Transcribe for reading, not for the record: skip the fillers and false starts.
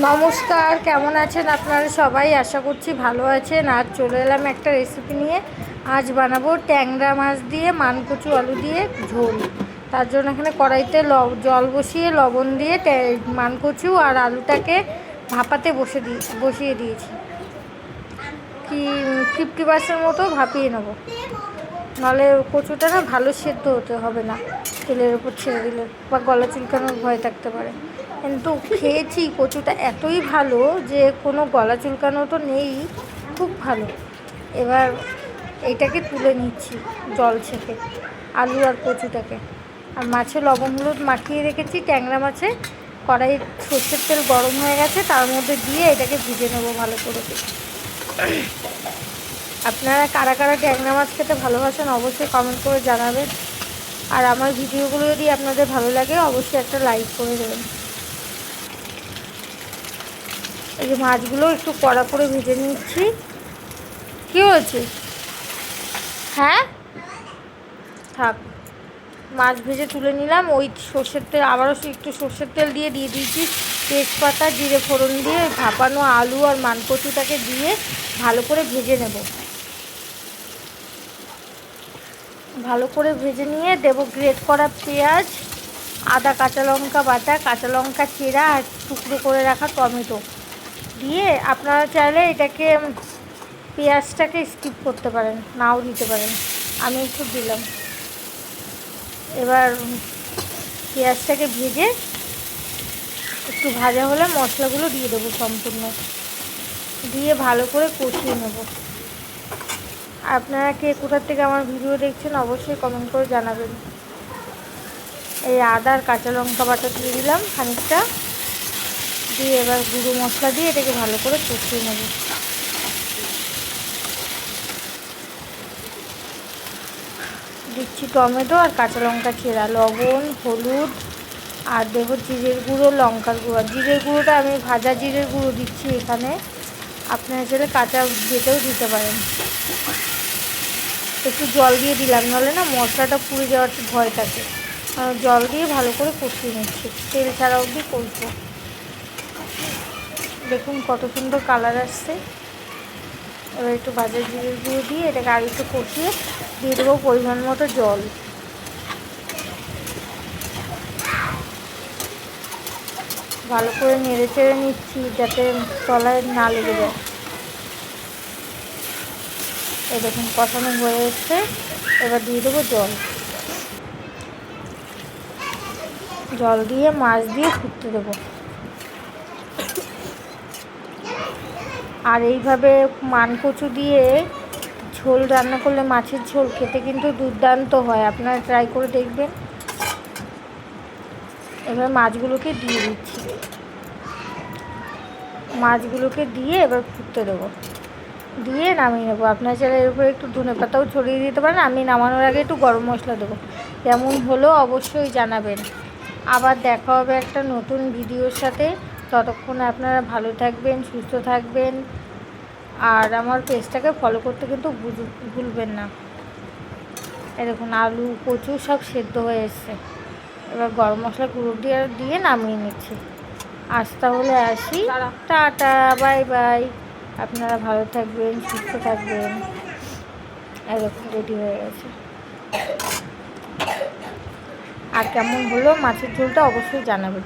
নমস্কার, কেমন আছেন আপনারা সবাই? আশা করছি ভালো আছেন। আজ চলে এলাম একটা রেসিপি নিয়ে। আজ বানাবো ট্যাংরা মাছ দিয়ে মানকচু আলু দিয়ে ঝোল। তার জন্য এখানে কড়াইতে জল বসিয়ে লবণ দিয়ে মানকচু আর আলুটাকে ভাপাতে বসিয়ে দিয়েছি। 50% মতো ভাপিয়ে নেব, নাহলে কচুটা না ভালো সেদ্ধ হতে হবে না, তেলের উপর ছেড়ে দিলে বা গলা চুলকানোর ভয় থাকতে পারে। কিন্তু খেয়েছি, কচুটা এতই ভালো যে কোনো গলা চুলকানো তো নেই, খুব ভালো। এবার এইটাকে তুলে নিচ্ছি জল ছেঁকে, আলু আর কচুটাকে। আর মাছে লবণ হলুদ মাখিয়ে রেখেছি ট্যাংরা মাছে। কড়াই সর্ষের তেল গরম হয়ে গেছে, তার মধ্যে দিয়ে এটাকে ভেজে নেবো ভালো করে। আপনারা কারা কারা ট্যাংরা মাছ খেতে ভালোবাসেন অবশ্যই কমেন্ট করে জানাবেন। আর আমার ভিডিওগুলো যদি আপনাদের ভালো লাগে অবশ্যই একটা লাইক করে দেবেন। এই যে মাছগুলো একটু কড়া করে ভেজে নিচ্ছি। কী হয়েছে? হ্যাঁ, থাক। মাছ ভেজে তুলে নিলাম। ওই সর্ষের তেল আবারও একটু সর্ষের তেল দিয়ে দিয়েছি তেজপাতা জিরে ফোড়ন দিয়ে ভাপানো আলু আর মানকচুটাকে দিয়ে ভালো করে ভেজে নেব। ভালো করে ভেজে নিয়ে দেবো গ্রেট করা পেঁয়াজ, আদা কাঁচা লঙ্কা বাটা, কাঁচা লঙ্কা চেরা আর টুকরো করে রাখা টমেটো দিয়ে। আপনারা চাইলে এটাকে পেঁয়াজটাকে স্কিপ করতে পারেন, নাও দিতে পারেন, আমি একটু দিলাম। এবার পেঁয়াজটাকে ভেজে একটু ভাজা হলে মশলাগুলো দিয়ে দেবো সম্পূর্ণ, দিয়ে ভালো করে কষিয়ে নেব। আপনারা কে কোথার থেকে আমার ভিডিও দেখছেন অবশ্যই কমেন্ট করে জানাবেন। এই আদা আর কাঁচা লঙ্কা বাটা দিয়ে দিলাম খানিকটা, দিয়ে এবার গুঁড়ো মশলা দিয়ে এটাকে ভালো করে কষিয়ে নেব। দিচ্ছি টমেটো আর কাঁচা লঙ্কা চেরা, লবণ হলুদ আর দেবো জিরের গুঁড়ো লঙ্কার গুঁড়ো। জিরের গুঁড়োটা আমি ভাজা জিরের গুঁড়ো দিচ্ছি এখানে, আপনারা চাইলে কাঁচা বেটেও দিতে পারেন। একটু জল দিয়ে দিলাম, নাহলে না মশলাটা পুড়ে যাওয়ার ভয় থাকে। জল দিয়ে ভালো করে কষিয়ে নিচ্ছি, তেল ছাড়া অবধি কষবো। দেখুন কত সুন্দর কালার আসছে। এবার একটু ভাজা জিরের গুঁড়ো দিয়ে এটাকে আগে একটু কষিয়ে দিয়ে দেবো পরিমাণ মতো জল। ভালো করে নেড়ে চেড়ে নিচ্ছি যাতে তলায় না লেগে যায়। এই দেখুন কষানো হয়ে এসছে, এবার দিয়ে দেবো জল। জল দিয়ে মাছ দিয়ে ফুটতে দেবো। আর এইভাবে মানকচু দিয়ে ঝোল রান্না করলে, মাছের ঝোল খেতে কিন্তু দুর্দান্ত হয়, আপনারা ট্রাই করে দেখবেন। এবার মাছগুলোকে দিয়ে দিচ্ছি, মাছগুলোকে দিয়ে এবার ফুটতে দেবো, দিয়ে নামিয়ে নেবো। আপনার চাইলে এর উপরে একটু ধনেপাতাও ছড়িয়ে দিতে পারেন। আমি নামানোর আগে একটু গরম মশলা দেবো। কেমন হলো অবশ্যই জানাবেন। আবার দেখা হবে একটা নতুন ভিডিওর সাথে। ততক্ষণ আপনারা ভালো থাকবেন, সুস্থ থাকবেন, আর আমার পেজটাকে ফলো করতে কিন্তু ভুলবেন না। এরকম আলু কচু সব সেদ্ধ হয়ে এসছে। এবার গরম মশলা গুঁড়ো দিয়ে নামিয়ে নিচ্ছি। আজ তাহলে আসি, টাটা, বাই বাই। আপনারা ভালো থাকবেন, সুস্থ থাকবেন। এরকম রেডি হয়ে গেছে। আর কেমন হলো মাছের ঝোলটা অবশ্যই জানাবেন।